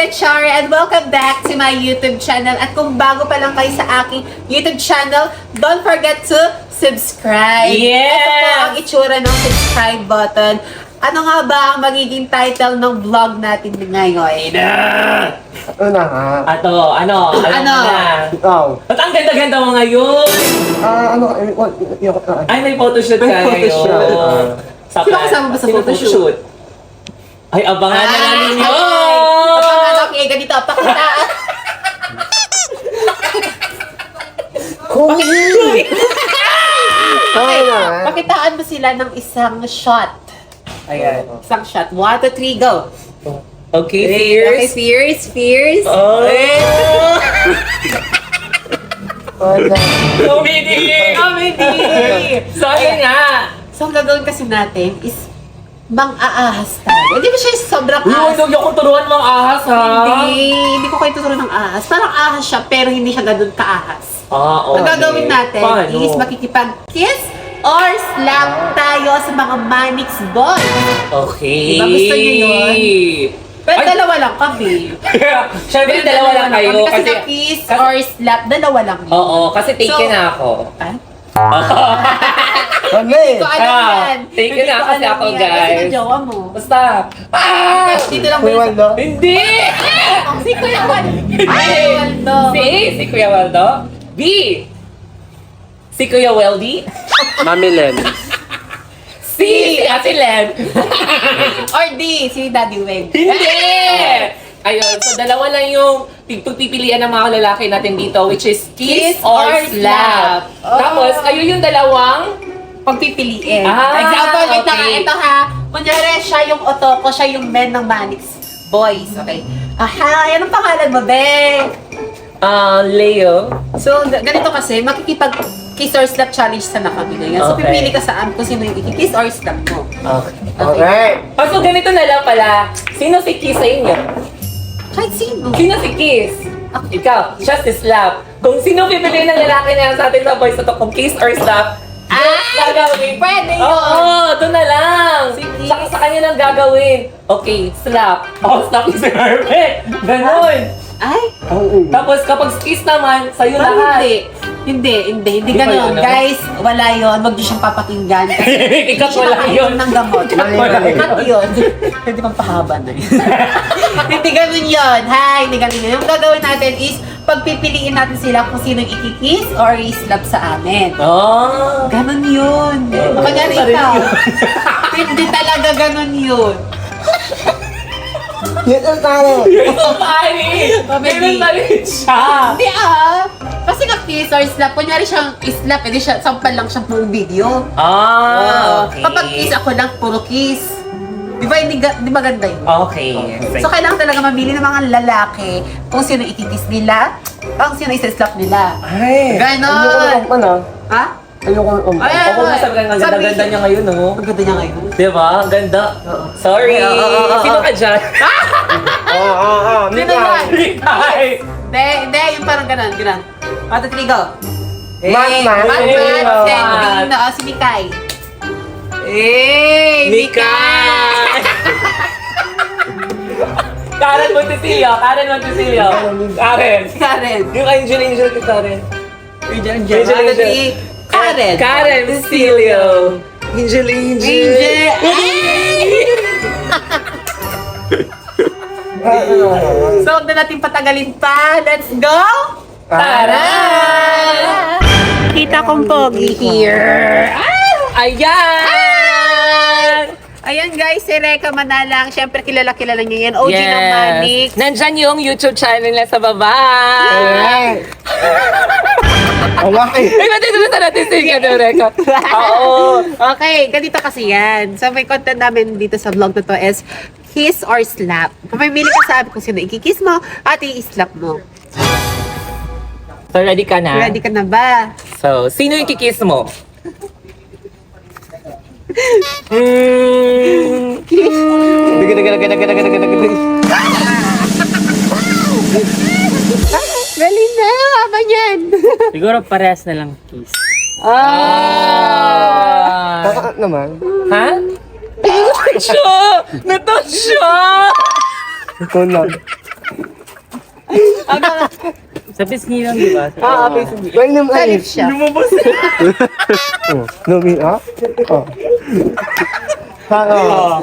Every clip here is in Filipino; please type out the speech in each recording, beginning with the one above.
Chari and welcome back to my YouTube channel. At kung bago pa lang kayo sa aking YouTube channel, don't forget to subscribe. Yes! Ito po ang itsura ng subscribe button. Ano nga ba ang magiging title ng vlog natin ngayon? Ano na nga? Ano? Alam Ano? mo na. Ikaw. Ba't ang ganda-ganda mo ngayon? Ay, may photoshoot ka May photoshoot. ngayon. Sino kasama ba sa Sino photoshoot? Ay, abangan na lang ninyo! Okay, ganito. Pakita. Kumi! Okay, pakitaan mo sila ng isang shot. Ayan. Isang shot. 1, 2, 3, go. Okay, Okay, cheers! fierce. Oh! Wala. Comedy! Sorry nga! So, ang gagawin kasi natin is mang-aahas tayo. Hindi ba siya sobrang Uy, ahas? huwag niyo akong turuan mga ahas, ha? Hindi ko kayo tuturo ng ahas. Parang ahas siya, pero hindi siya ganun kaahas. Ah, okay. Ang gagawin natin Paano? is makikipag-kiss or slap tayo sa mga Manix boys. Okay. Diba gusto niyo yun? Pero Ay! dalawa lang kami. Siyempre, dalawa lang kayo. kami. Kasi kiss or slap, dalawa lang yun. Oo, kasi taken So, na ako. Ah? Wala eh. Hindi ko alam yan. Take Hindi it na ko kasi alam ako, yan. guys. Kasi na-jowa mo. Basta. Ah! Dito lang May muna Waldo? Hindi! Si Kuya Waldo. Hindi! Waldo. Si Kuya Waldo? B! Si Kuya Weldy? Mami Len. Si Ate Len? Or D, si Daddy Weng. Hindi! Ayun, so dalawa lang yung pagpipilian ng mga lalaki natin dito, which is kiss or slap. Oh. Tapos, kayo yung dalawang Pagpipiliin. Ah, Example, ito ha, okay. ito ha. Kunyari, siya yung otoko, siya yung men ng Manix boys. Okay. Aha, yan ang pangalan mo, be. Leo. So, ganito kasi, makikipag-kiss or slap challenge sana kami ngayon. So, Okay. pipili ka saan kung sino yung i-kiss or slap mo. Okay. Okay. So, ganito na lang pala. Sino si Kiss sa inyo? Kahit sino. Sino si Kiss? Ikaw, siya si Slap. Kung sino pipiliin ng lalaki na yan sa atin sa boys na to, kung Kiss or Slap, gagawin. Pwede yun. Oo, doon na lang. Sige. Sa kanya lang gagawin. Okay, Slap. Oh, Slap is perfect. Ganon. Ay, Tapos kapag Kiss naman, sa'yo parang lahat. hindi Di ba ganun. yun, no? Guys, wala yun. Huwag niyo siyang papakinggan. Kasi Ikaw hindi siya wala nakainom yun. ng gamot. Wala yun. Cut yun. Pwede pang pahaba na yun. Hindi ganun yun. Hi, hindi ganun yun. Yung gagawin natin is, pagpipiliin natin sila kung sino yung i-kiss or i-slap sa amin. Oh. Ganun yun. Kunyari Sarili ikaw. yun. Hindi talaga ganun yun. Yan ang tao. Yung pari. Ganun pa rin siya. Hindi Kasi nga kiss or slap, kunyari siyang slap, edi siya, sampal lang siyang buong video. Okay. Kapag kiss ako lang, puro kiss. Di ba, di ba ganda yun? Okay. So, kailangan talaga mamili ng mga lalaki kung sino ikikiss nila, kung sino isa-slap nila. Ay. Ganon! Ano? Ha? Ayoko ng Ay, Ako na sabi ang ganda-ganda niya ngayon, no? Ang ganda niya ngayon. Di ba? Ang ganda. Sorry. Sino ka dyan? Sino yan? Ay. Hindi, yung parang ganon. 1, 2, 3, go. Batman. Batman, Batman. Sendino, si Mikay. Mikay! Karen Montecillo. Karen. Karen. Yung Angel kay Karen. Angel. 1, 2, 3, Karen. Karen Montecillo. Angel. Angel. So, huwag na natin patagalin pa. Let's go! Tara! Kita kong pogi here. Ayan! Ayan guys, si Reka Manalang. Siyempre, kilala niyo yan. OG ng Manix. Nandyan yung YouTube channel na sa baba. Wala eh. Ay, matitulungan natin si Reka. Oo. Okay, ganito kasi yan. So, may content namin dito sa vlog na to is kiss or slap. Mamimili ka sa amin kung sino ikikiss mo at i-slap mo. So, ready ka na? Ready ka na ba? So, sino yung kikiss mo? Dali na, ama yan. Siguro parehas na lang kiss. Kaka naman. Ha? Nato siya! Ito lang. Sa pisngi lang, di ba? Well, naman. Salip siya. Lumi, ah? Oh. Oo.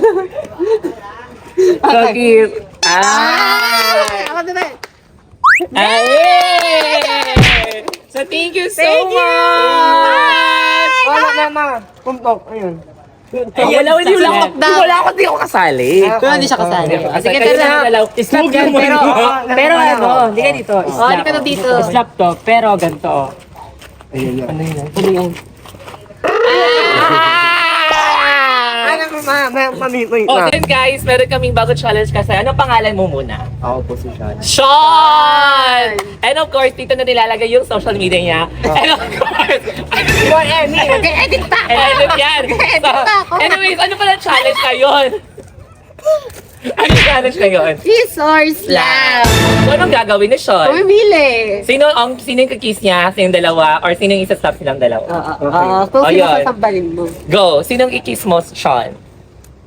So cute. Ah! Ako na. Ay! So thank you so much! Wala, mama. Puntok. Ayun. Wala, hindi ako kasali. Pero hindi siya kasali. Sige, Slap yan, pero ano, hindi ka dito. Oh, hindi ka na dito. Slap to, pero ganito. Ayun yan. Ano mo, mami, Oh, then guys, meron kaming bago challenge kasi. Anong pangalan mo muna? Ako po si Sean. Sean! And of course, dito na nilalagay yung social media niya. And of course, Mag-edit pa ako. edit yan. So, anyways, ano pala challenge ngayon? Ano challenge ngayon? Kiss or slap? So, anong gagawin ni Sean? Pumili. Sino yung kikiss niya? Sino yung dalawa? Or sino yung isa-slap silang dalawa? Kung sino Ayun. sasambalin mo. Go! Sino yung ikiss mo, Sean?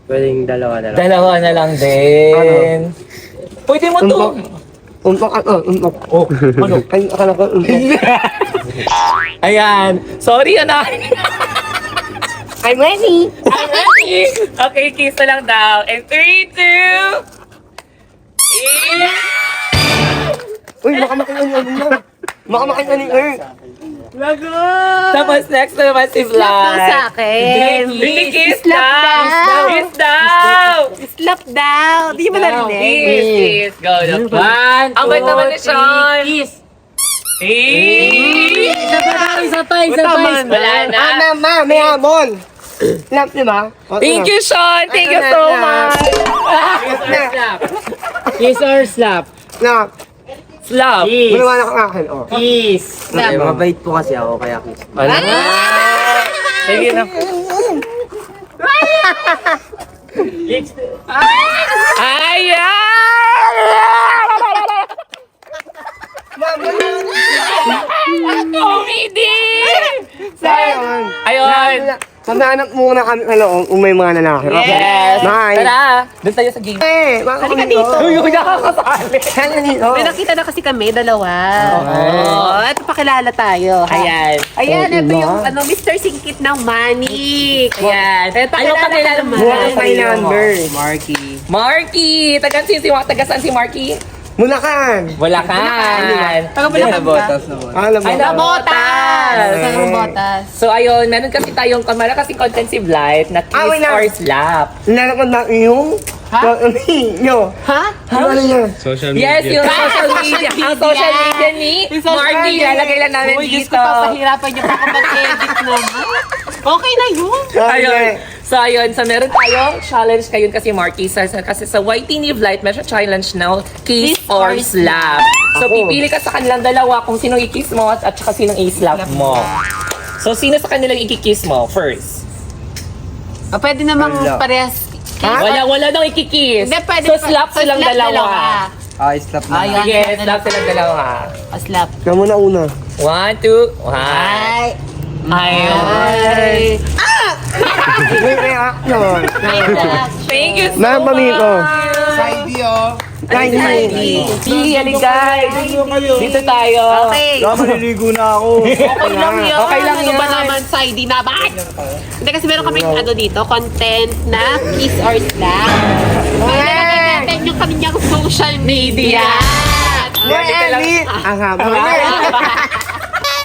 Pwedeng dalawa na lang. Dalawa na lang din. Pwede mo to. Untok ako, untok. Oh, ano? Ay, akala ko untok. Ayan. Sorry, anak. I'm ready. Okay, kiss na lang daw. And 3, 2... Uy, baka makinig na. Baka makinig Tapos next naman si Vlad. Slap daw sa akin. Hindi, kiss Slap daw. daw. Kiss daw. Slap daw. Di mo narinig. Kiss, kiss. Go, look. One, Ang bait naman ni Sean. kiss. Kiss. Isa pa. Wala na. Mama, may hamon. Lap, di ba? Thank you, Sean. Thank you so much. Kiss or slap? Lap. Slap. Kiss. Maniwala ka akin, oh. Kiss. Slap. Mabait po kasi ako, kaya kiss. Ano? Sige na. Ayan! Comedy! Ayun. Ayun. Pagnahanap muna kami sa loob kung may mga lalaki. Yes! Bye. Tara! Doon tayo sa game. Halika dito. Uy, nakakasali. Halika dito. May nakita na kasi kami, dalawa. Oh, ito pakilala tayo. ha? Ayan. Ayan, Oh, ito diba? yung Mr. Singkit ng Manik. Ayan. Anong pangalan mo? Buwan my number. Marky! Taga saan si Marky? Mulakan. Bulacan. Taga Bulacan ka? Alam mo. Ay, nabotas! Sa Robotas. So ayun, meron kasi tayong kamara kasi content si Blight na kiss wait lang. or slap. Nalakad na yung... Nyo. Ha? Ano yun? Yes, yung social media. Ang social media ni Marky. Lalagay lang namin Uy, Diyos dito. ko, papahirapan niyo pa ako mag-edit naman. Okay na yun. Ayun. So ayun, so meron tayong challenge ngayon kasi Marky. Kasi sa YT ni Blight, meron siya challenge na kiss or slap. So Ako. pipili ka sa kanilang dalawa kung sinong i-kiss mo at saka sinong i-slap mo. So sino sa kanilang i-kiss mo first? Pwede namang Wala. parehas. Wala daw i-kiss. Hindi, pwede So pa- slap so silang slap dalawa. Slap Ayan, Sige, slap silang dalawa. Slap. Ikaw muna una. 1, 2, 1. Ay. Ayun. Ay. May reaction. Thank you so Ma'am, much. pamito. Sige, guys. Dito tayo. Okay. Maliligo na ako. Okay lang yun. Okay lang Ano ba yan. naman, side na ba? Hindi kasi meron kami dito, content na kiss or slap. Lalagay natin yung kanyang social media. Ang haba.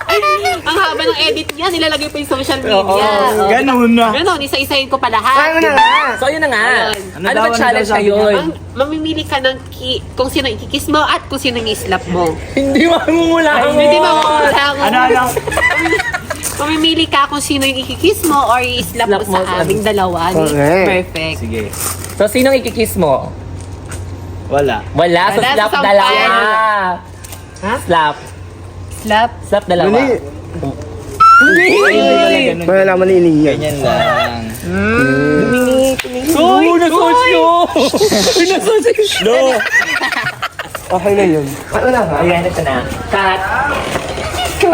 Ang haba ng edit niya, nilalagay pa yung social media. Oh. Ganun na. Ganon, isa-isahin ko pa lahat. Ano na nga? So, yun na nga. Ayun. Ano ba challenge ngayon? Mamimili ka ng kung sino ikikiss mo at kung sino i-slap mo. Hindi mamumula mo. Hindi ba mamimili ka kung sino yung ikikiss mo or i-slap mo Slap mo sa sa aming dalawa. Correct. Perfect. Sige. So, sinong ikikiss mo? Wala. Wala. So, Wala, slap sasampayan. dalawa. Ha? Slap. Slap. Slap dalawa. Mali. Wala naman iniiyan. Ganyan lang. Uy, nasos nyo! Nasos nyo! Okay na yun. Ano na nga? Ayan, ito na. Cut.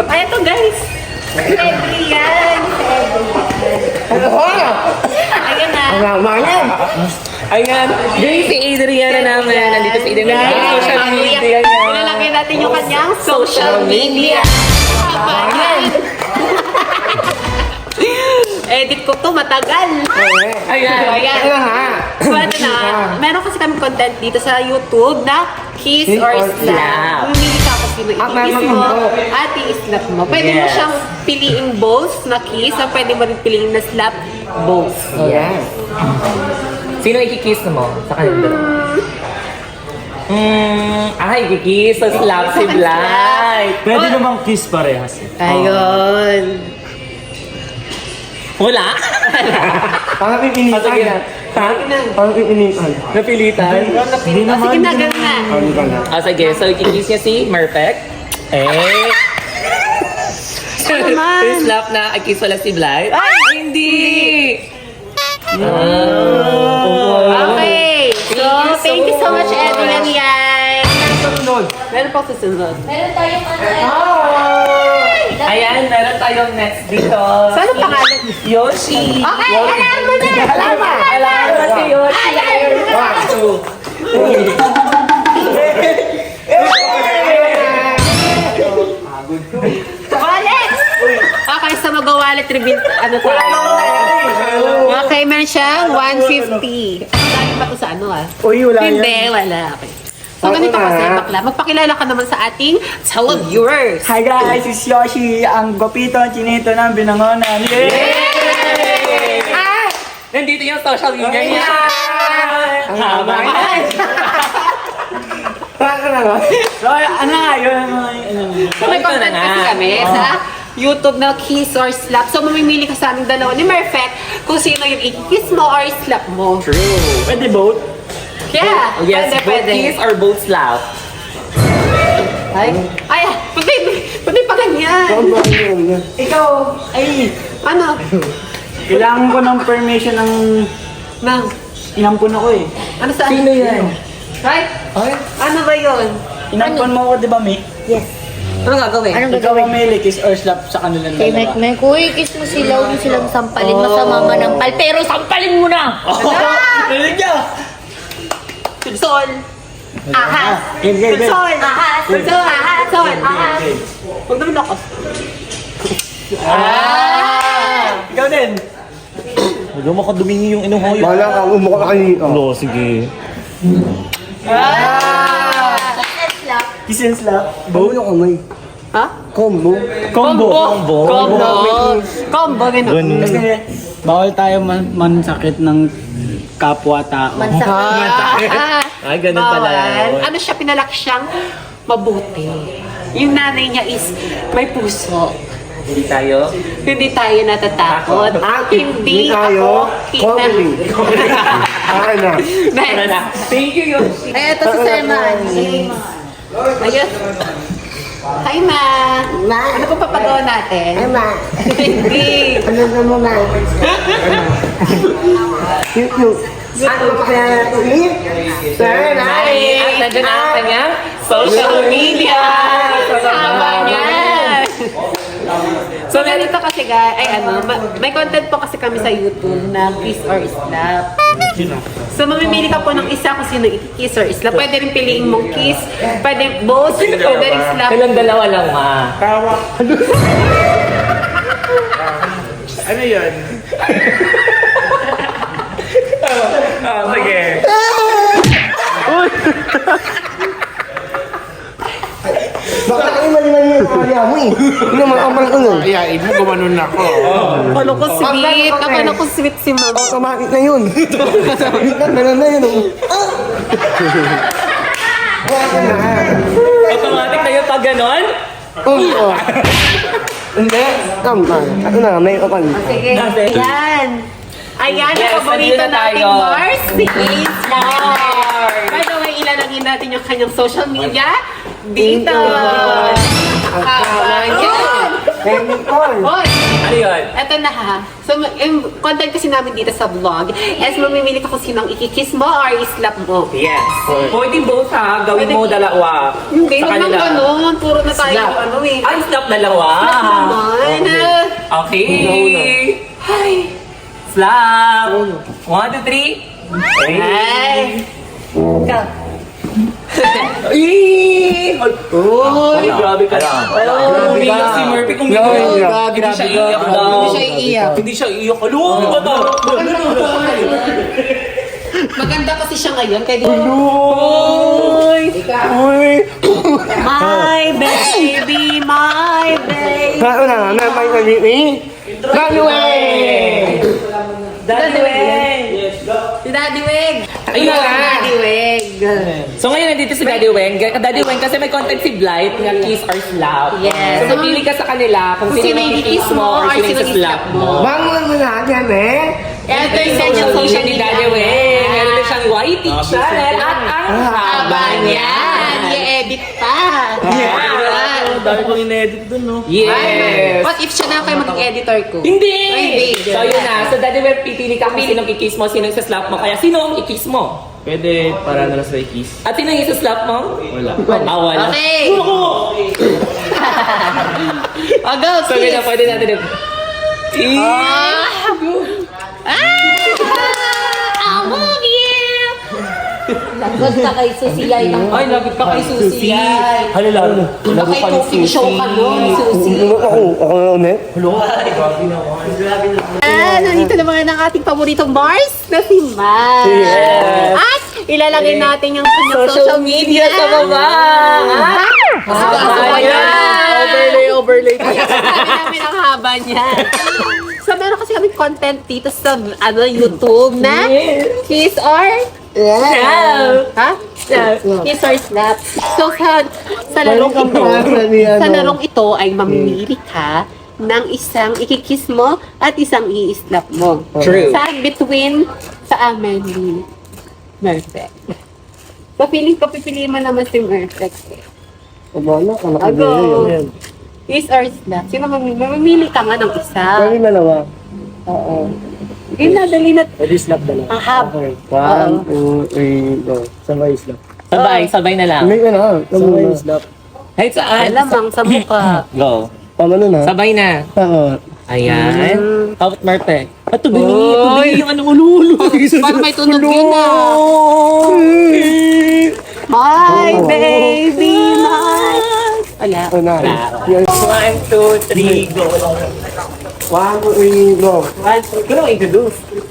Ay, ito guys. Adrian. Ayan na. Ang haba yan. Ayan. Guys, si Adriana namin. Nandito si Adriana. Social media niya. Ilalagay na natin yung kanyang social media. Ayan. Edit ko to, matagal. Ayan. Ayan. So, ano na, meron kasi kami content dito sa YouTube na Kiss or Slap. Mamili ka kung sino i-kiss mo at i-slap mo. Pwede mo siyang piliing both na kiss o pwede mo rin piliing na slap both. Yes. Sino ikikiss mo sa kanila? Ikikiss sa slap si Blight. Pwede namang kiss parehas. Ayun. Wala? Parang pipilitan. Sige na. Ha? Parang pipilitan. Napilitan? Hindi naman. Sige na, ganun na. Ano ka na? Sige. So, ikikiss niya si Merpek. naman. Slap na, kiss wala si Blight. Ay, hindi! Okay. So, thank you so much, everyone, guys. Sunod. Meron pa susunod. Ayan, meron tayong next dito. Saan ang pangalan? Yoshi! Okay, alam mo na. Alam mo si Yoshi! One, two. Wallet! Okay, so mag-wallet reveal. Ano to? Okay, meron siyang 150. Galing ba to sa ano ah? Uy, wala yan. Hindi, wala. Okay. So, ganito kasi, bakla. Magpakilala ka naman sa ating televiewers. Hi guys, it's Yoshi, ang gopito, chinito ng binangonan. Yay! Nandito yung social media niya. Ang haba. Parang na ba? So, ano nga, yun So, may Ito na content nga. kasi kami sa YouTube na kiss or slap. So, mamimili ka sa aming dalawa ni Merfect kung sino yung i-kiss mo or i-slap mo. True. Pwede both? Yeah, Yes, both kiss or both slap. Ay, pwede pa ganyan. Ikaw, ay, Ano? kailangan ko ng permission ng Nang, inampun ako eh. ano saan? Sino yan? Right? Ano ba yun? Inampun mo ako, di ba, Mick? Ano gagawin? Anong Ikaw gagawin? ang may kiss or slap sa kanilang Kay dalawa. Mek, uy, kiss mo sila, huwag mo silang sampalin, masama manampal, pero sampalin mo na! Rinig niya! Sol. Ahas. Game, game, game. Sol. Ahas. Sol. Ahas. Sol. Ahas. Huwag naman ako. Ikaw din. Huwag mo makadumingi yung inuhoy. Wala ka, umuka ka kanina. Oo, sige. Kiss and slap. Both yung kamay. Ha? Combo. Combo. Combo. Ganun. Kasi bawal tayo mansakit ng kapwa-tao. Ay, ganun pala yun. Ano siya, pinalaki siyang mabuti. Yung nanay niya is may puso. Hindi tayo. Hindi tayo natatakot. Hindi tayo. ako Comedy. Akin na. Next. Thank you, Yoshi. Eh, ito si Seman. Ayun. Hi, Ma. Ma. Ano pong papagawa natin? Ay, ma. Hindi. Ano na mo, ma? Cute. Ano pa kaya natin? Sir, Hi! At nandiyan ang kanyang social media. Kasama niya. So, ganito kasi guys, may content po kasi kami sa YouTube na kiss or slap. So, mamimili ka po ng isa kung sino i-kiss or slap. Pwede rin piliin mong kiss, pwede both, pwede rin slap. Kailang dalawa lang, ma. Ano yun? Sige. Bakit kayo mali-mali yung kaya mo eh? Hindi naman kapal ko nun. Ano ko sweet, ako ko sweet si Mama. Automatic na yun. Ganun na yun. Automatic na yun pag ganon? Oo. Hindi. Ano na, may kapal. Sige, ayan. Ayan, Yes, ang paborito nandito na nating tayo. Mars, si Mars. By the way, ilalagay natin yung kanyang social media dito. Ayan. Hoy, Ano yun? eto na ha. So, yung content kasi namin dito sa vlog is mamimili ka kung sinong ikikiss mo or i-slap mo. Yes. Pwede both ha. Gawin mo dalawa. Hindi Sa naman kanila. ganun. Puro na tayo Slap. ano eh. Ay, slap dalawa. Slap naman. Okay. Ay. Slap. 1, 2, 3. Ay. Ikaw. Uy! Grabe ka lang. Umiyak si Murphy kung hindi siya iiyak daw. Hindi siya iiyak. Hindi siya iiyak. Ano? Ano ba daw? Maganda kasi siya ngayon, kaya di My baby, my baby. Daddy Weng! Si Daddy Weg. Ayun na. Daddy Weg. So ngayon nandito si Daddy Weng. Daddy Weng kasi may content si Blight na kiss or slap. Yes. So pipili ka sa kanila kung sino yung kiss mo or sino yung slap mo. Ito yung Social social ni media. Daddy Weng. Meron din siyang YT channel at ang haba niyan. I-edit pa. Dami pang in-edit dun, no? Yes. What if siya na kayo maging editor ko? Hindi! Hindi. So yun na. So Daddy Weng, pipili ka kung sinong i-kiss mo, sinong sa-slap mo. Kaya sino ang i-kiss mo? Pwede para na lang sa kiss. At sino yung isa-slap mo? Wala. Ah, wala. Okay. Oh, go, So yun na, kiss. pwede natin yung... I love you. Lagot ka kay Susie ay ng Ay, lagot ka kay Susie. Halala. Okay, cooking show ka nun, Susie. Nandito naman ang ating paboritong Mars na si Mars. Yes. At ilalagay natin yung kanyang social media sa baba. Haba Overlay, overlay. Sabi namin ang haba niya. So, meron kasi kami content dito sa YouTube na Kiss or Slap. Ha? Kiss or Slap. So, sa larong ito ay mamimili ka ng isang ikikiss mo at isang i-slap mo. True. Between sa amin ni Perfect. Papiliin mo naman si Perfect. Ago. Kiss or slap? Sino mamimili ka nga ng isa? dalawa. Oo. Dali na. Pwede slap dalawa. Ang haba. Okay. 1, 2, 3, go. Sabay slap. Sabay na lang. May sabay slap. Kahit saan. Alamang sa mukha. Go. Pamano na? Sabay na. Oo. Ayan. Out Marte. At Oy. tuloy yung ano mo lulo. Parang may tunog yun ah. My baby, my... Wala. Una. 1, 2, 3, go. 1, 2, 3, go. Ikaw lang introduce. 1,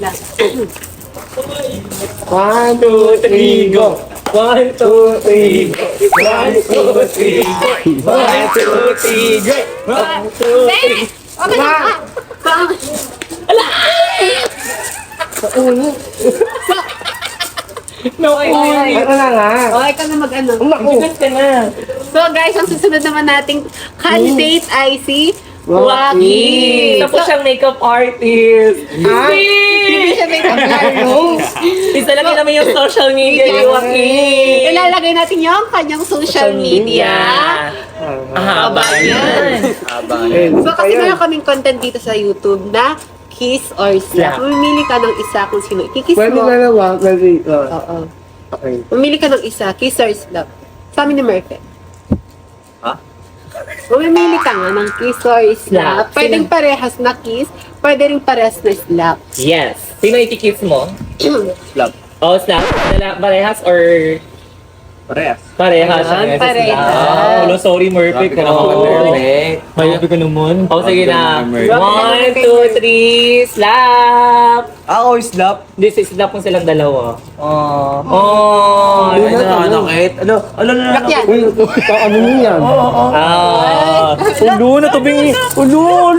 2, 3, go. 1, 2, 3, go. 1, 2, 3, go. 1, 2, 3, go. 1, 2, 3. Okay na. No, I really. Ano na nga? Okay ka na mag-ano. Introduce ka na. So guys, ang susunod naman nating candidate ay si Waki. Waki. Isa po siyang makeup artist. Hindi siya may taglaro. Isa lang naman yung social media ni Waki. Ilalagay natin yung kanyang social media. Haba yan. So kasi meron kaming content dito sa YouTube na kiss or slap. Slap. Mamili ka ng isa kung sino ikikis Pwede mo. dalawa. Pwede. Oo. Okay. Mamili ka ng isa, kiss or slap. Sa amin ni Murphy. Ha? Mamili ka nga ng kiss or Slap. slap. Pwedeng parehas na kiss, pwede rin parehas na slap. Yes. Sino ikikiss mo? Slap. Oh, slap. Parehas or... Parehas. Parehas. Ayan, parehas. Hello, sorry Murphy. Grabe ka naman, Murphy. Grabe ka naman. Oh, sige na. Grabe 1, 2, 3, slap! Ako slap. This is slap mo silang dalawa. Oh. Ano Ay, nanakit? Ano na? Lakyan. Uy, ano niyan? Ah. Ulo na tubing. Ulo.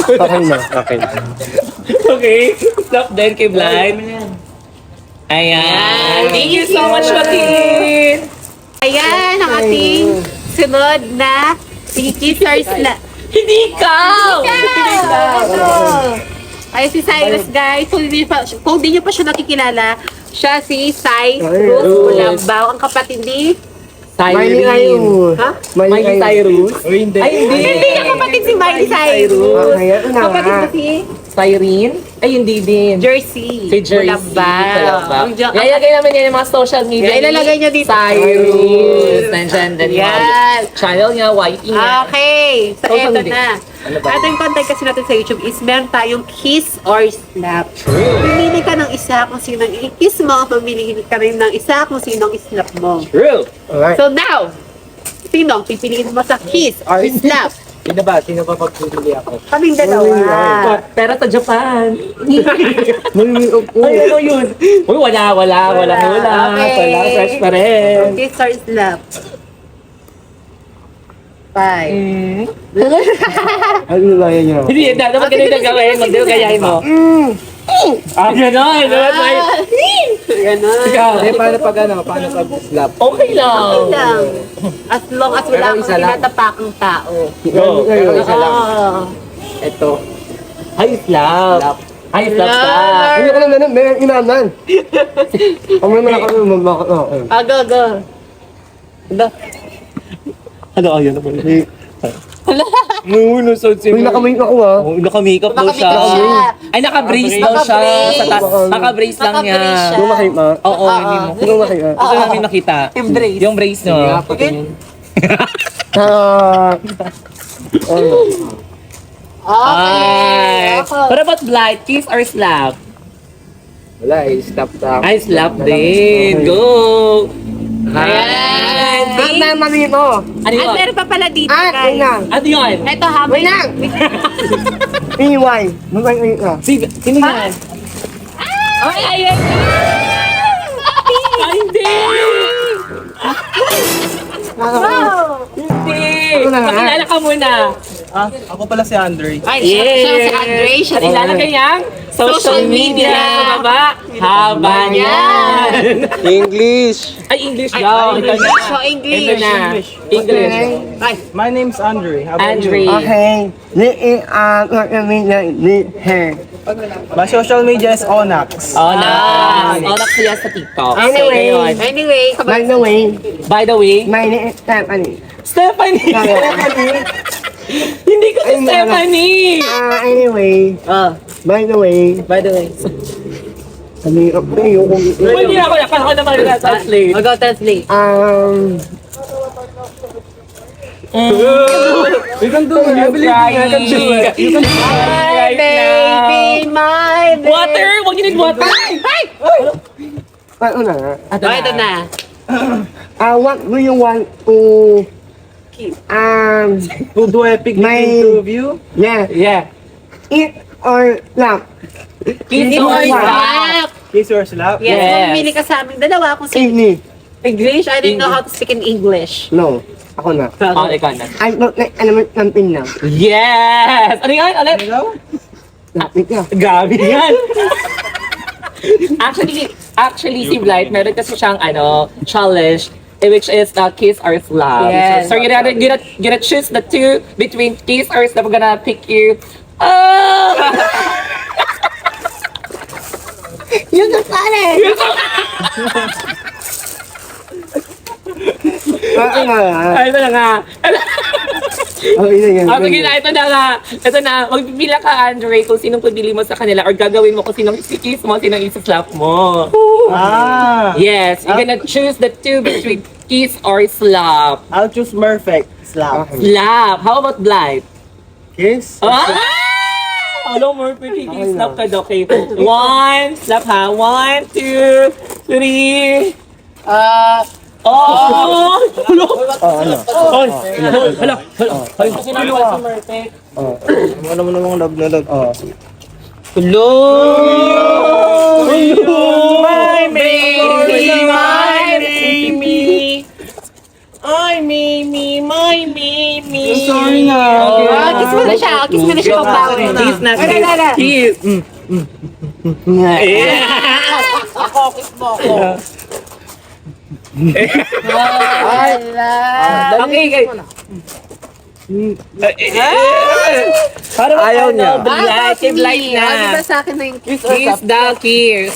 Okay na. Okay. Okay. Slap din kay Blind. Ayan. Thank you so much, Joaquin. Ayan ang ating sunod na kiss or slap. Hindi ikaw! Ito. Ay, si Cyrus, guys. Kung di nyo pa siya nakikilala, siya si Cyrus Bulambao, ang kapatid ni... Miley Cyrus. Ha? Miley Cyrus? Hindi. Ay, hindi. Hindi niya kapatid si Miley Cyrus. Kapatid na si Cyrene? Ay, hindi din. Jersey. Si Jersey. Bulambao. Ilalagay namin yan yung mga social media. Yeah, ilalagay niya dito. Cyrus. Nandyan din yung mga Yes. channel niya, YT niya. Okay. So, Social eto media. na. At yung content kasi natin sa YouTube is meron tayong kiss or slap. Pumili ka ng isa kung sino ang i-kiss mo, pumili ka rin ng isa kung sino ang slap mo. True. So now, sino ang pipiliin mo sa kiss or slap? Sino ba? Sino ba pagpipili ako? Kaming dalawa. Pero sa Japan. May Ay, ano yun? Uy, wala. Okay. Wala, fresh pa rin. Kiss or slap? 5. Ano ba yan niya? Hindi, dapat ganun yung gawin. Magdeo gayahin mo. Ah, gano'n. Ganon. Ikaw. Paano pag Paano pag slap? Okay lang. Lang. As long as wala Pero kang isa lang. tinatapakang tao. Pero isa lang. Oo. Ito. Hi, slap. Hi, slap, slap. Hindi ko lang nanan, may inanan. Kung may malaki mo, bakit ako? Go. Ano, ayun naman. Uy, nakamake ako ha. Oh, naka-makeup daw siya. Naka-makeup siya. Ay, naka-brace daw siya. Sa naka-brace lang niya. Naka-brace siya. Hindi mo makita. Oo, hindi mo. Hindi mo makita. Gusto namin makita. Yung brace. Yung brace nyo. Ay. Okay. What about blight? Kiss or slap? Wala stop lang. Ay, slap din. Go! Ayan. Ang mami mo. Ano At yun? meron pa pala dito, Wait guys. lang. Ano yun? Ito, habang... Wait lang. Iway. Mag-wait ka. Sino yan? Ay, ayan! Ay, hindi! Hindi! Ano na nga? Pakilala ka muna. Ako pala si Andre. Ay, siya si Andre. Siya At ilalagay niyang social Social media media. sa baba. Haba niyan. English. Ay, English daw. Ito na. So, English. Ito na. English. Ay, My name's Andre. How about Andre. you? Okay. Hair. My social media is Onax. Onax. Onax siya sa TikTok. Anyway. So, ayun. anyway, By the way, By the way, my name is Stephanie. Stephanie! Hindi ko si Ay, nala. Stephanie! Anyway, by the way, sabi ko pa yung Hindi ako naman na-translate. I'll go translate. We can do it. I believe you can do it. You can do it right now. Baby, my baby. Water! Huwag niyo need water! ano na? Oh, ito na. What do you want to, Who do I pick My- between two of you? yeah, Yeah. eat or laugh? Kiss Or or slap? slap. Kiss or slap? Yes, Yes. pumili ka sa aming dalawa kung sino. English. English, I didn't know how to speak in English. No, ako na. Oh, ikaw na. I don't like element something now. Yes! Ano yan? Ulit? Ikaw? Lapit ka. Gabi yan! Actually, si Blight, meron kasi siyang challenge, which is kiss or slap. Yes. So you're gonna choose the two between kiss or slap. We're gonna pick you. Oh! Yun na pare! Ano na? Ay, ito na nga. Okay na yan. Sige na, ito na nga. Ito na, magpipila ka, Andre, kung sinong pabili mo sa kanila or gagawin mo kung sinong isi-kiss mo, sinong isi-slap mo. Ah! Yes, you're gonna choose the two between kiss or slap. I'll choose perfect. Slap. Slap. How about Blight? Kiss? Ah! Alam mo, slap ka daw. Okay. One, slap ha. 1, 2, 3. Oh! Hello! Ay! Hello! Ay, kasi naman si Perfect. Ano mo namang love na love? Hello! My baby, my baby. Ay, Mimi, my Mimi. Sorry na. Kiss mo na siya. Kiss mo na siya. Pagbawi. Kiss na, Ay, ay. kiss. Ako, kiss mo ako. Okay. Parang Ayaw niya. Blight, si Blight na. Ano ba sa akin na yung kiss? Kiss daw, kiss.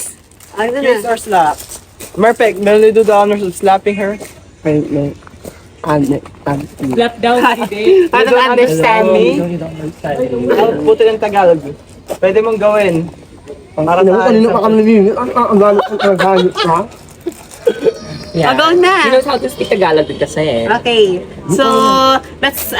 Ano na? Kiss or slap? Perfect. Will you do the honors of slapping her? Slap daw, hindi. I don't understand me. I'll put it in Tagalog. Pwede mong gawin. Para Ano sa kanino ka kami nabibig? Ang galit ka? Yeah. Go na. He knows how to speak Tagalog din kasi. Okay. So, let's,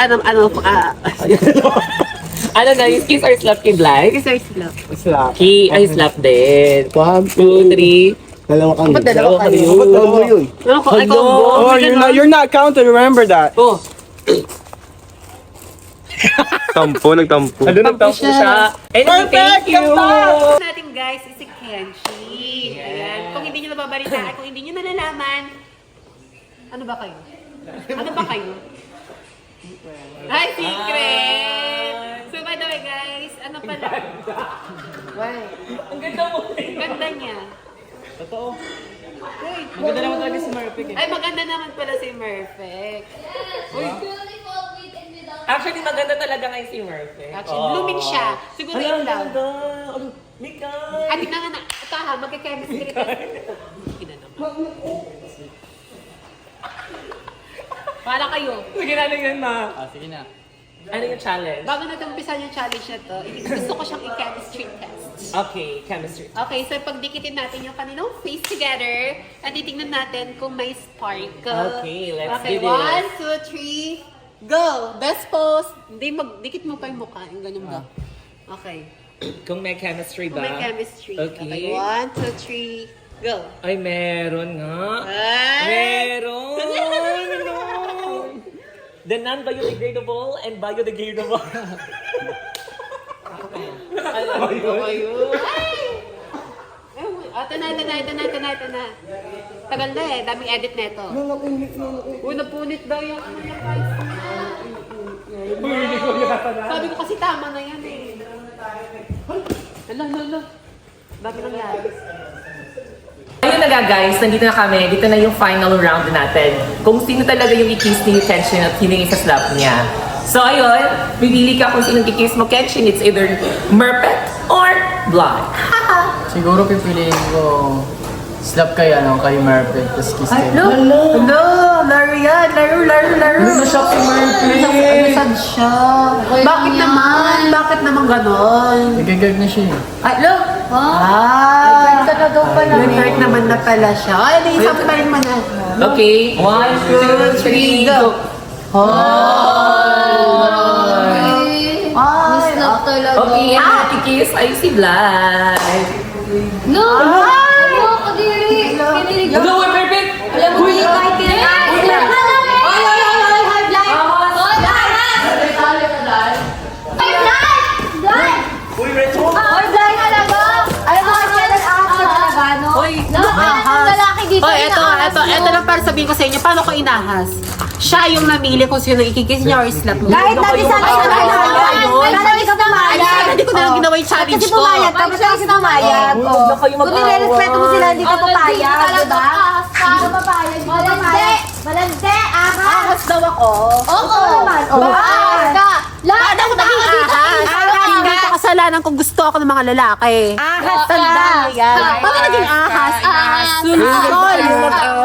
Ano na, yung kiss or slap kid like? Kiss or slap? Slap. Ay, slap din. 1, 2, 3. Dalawa kami. Ba't dalawa kayo? Ba't dalawa yun? Ano ko? Ay, combo. Oh, you're not counted. Remember that. Oh, Tampo, nagtampo. ano nagtampo siya? And thank you! Natin guys is si Kenshi. Ayan. Kung hindi nyo nababalitaan, kung hindi nyo nalalaman, ano ba kayo? Ano ba kayo? Ay, secret! So by the way guys, ano pala? Why? Ang ganda mo. Ang ganda niya. Totoo. Uy, Maganda naman talaga si Murphy. ay maganda naman pala si Murphy. Uy, Actually, maganda talaga ngayon si Murphy. actually, blooming siya. Siguro yun lang. Ano? Mikay! At tingnan nga na, ito ha, magka-chemistry test. Ina naman. Para kayo. Sige na yan, ma. Sige na. Ano yung challenge? Bago natin umpisan yung challenge na to, gusto ko siyang i-chemistry test. Okay, chemistry. Okay, so pagdikitin natin yung kanilang face together, at titignan natin kung may sparkle. Okay, let's okay, do this. 1, 2, 3, go! Best pose. Hindi, dikit mo pa yung mukha. Yung ganyan ba? Okay. Kung may chemistry Kung ba? may chemistry. Okay. 1, 2, 3, go! Ay, meron nga. Ay! Meron! No! The non-biodegradable and biodegradable. Alam ko kayo. Ay! Ito na. Tagal na eh. Daming edit na ito. Uy, napunit daw yung ano niya guys. Sabi ko kasi tama na yan eh. Hala. Dami nang yan. Ayun na nga guys, nandito na kami. Dito na yung final round natin. Kung sino talaga yung i-kiss ni Kenshin at sino yung isa-slap niya. So ayun, pipili ka kung sinong i-kiss mo, Kenshin. It's either Murpet or Blood. Siguro pipiliin ko slap kay Murphy, tapos kiss kayo. Laro yan. Laro. Na-shock si Murphy! Nasad siya. Bakit naman ganon? Nagagag na siya. Ay, look! Ah! Nag-hurt naman na pala siya. Ay, naisap pa rin mo na. Okay, 1, 2, 3, go! Miss love talaga. Okay, ang i-kiss ay si Blood. No! Ano ako diri? Kinilig ako. Hello, Murpet! Alam mo, di kahit kinilig. Ito lang para sabihin ko sa inyo, paano ko inahas? Siya yung namili kung sino ikikis niya or slap niya. Kahit na di sana siya pumayag. Hindi ko na lang ginawa yung challenge Kasi ko. pumayag, tapos siya kasi pumayag. Huwag na kayo Kung mag-away. nire-respeto mo sila, hindi ka papayag, di ba? Hindi ka papayag, hindi ka papayag. Malandi, ahas daw ako. Oo naman. Ahas ka. Lahat ako naging ahas. Hindi ko kasalanan kung gusto ako ng mga lalaki. Ahas ka. Tandaan mo yan. Paano naging ahas? Sulsol.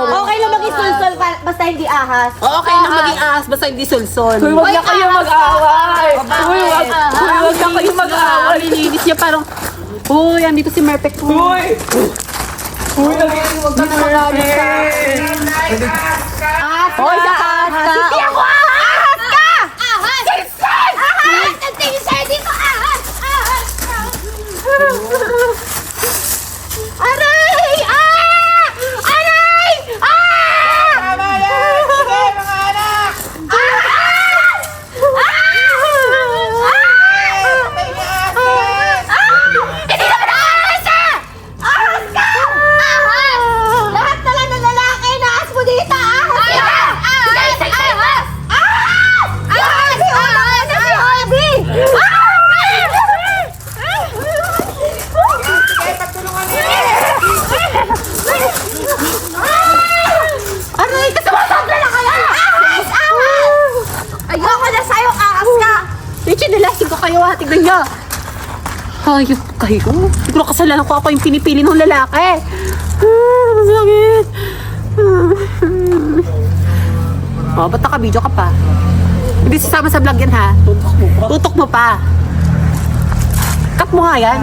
Okay lang maging sulsol basta hindi ahas. Okay lang maging ahas basta hindi sulsol. Uy, wag na kayo mag-away! Uy, wag na kayo mag-away! Nilinis niya parang, uy, andito si Merpek ko. Uy! Uy, naging wag na mag-away! Hoy, ahas ka. Hindi ako ahas ka! Ahas! Sulsol! Ahas! Ang tingin sa'yo dito, ahas! Ahas! Aray! Ah! Aray! Ah! Tama yan! Sige, mga anak! Ahas! Hindi naman ahas ah! Ahas ka! Ahas! Lahat na lang ng lalaki naas mo dito! Ahas ka! Ahas! Ahas! Ahas! Ahas! Si Obi! Si Obi! Aray! Sumasobra na kayo! Ahas! Ahas! Ayoko na sa'yo! Ahas ka! Chinelasin ko kayo ha, tignan niyo. Hayop kayo. Siguro kasalanan ko ako yung pinipili ng lalaki. Masakit. Oh, ba't naka-video ka pa? Hindi sasama sa vlog yan ha. Tutok mo pa. Cut mo nga yan.